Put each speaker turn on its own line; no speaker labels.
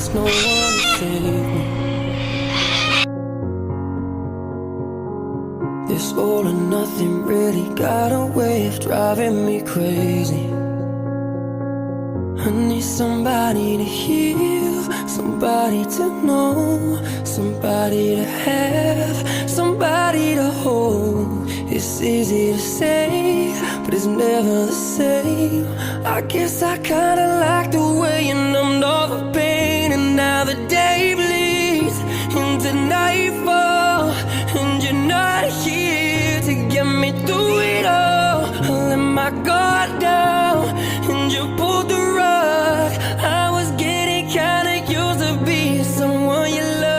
there's no one to save me. This all or nothing really got a way of driving me crazy. I need somebody to heal, somebody to know, somebody to have, somebody to hold. It's easy to say, but it's never the same. I guess I kinda like the way you numbed all the pain. And now the day bleeds into nightfall, and you're not here to get me through it all. I let my guard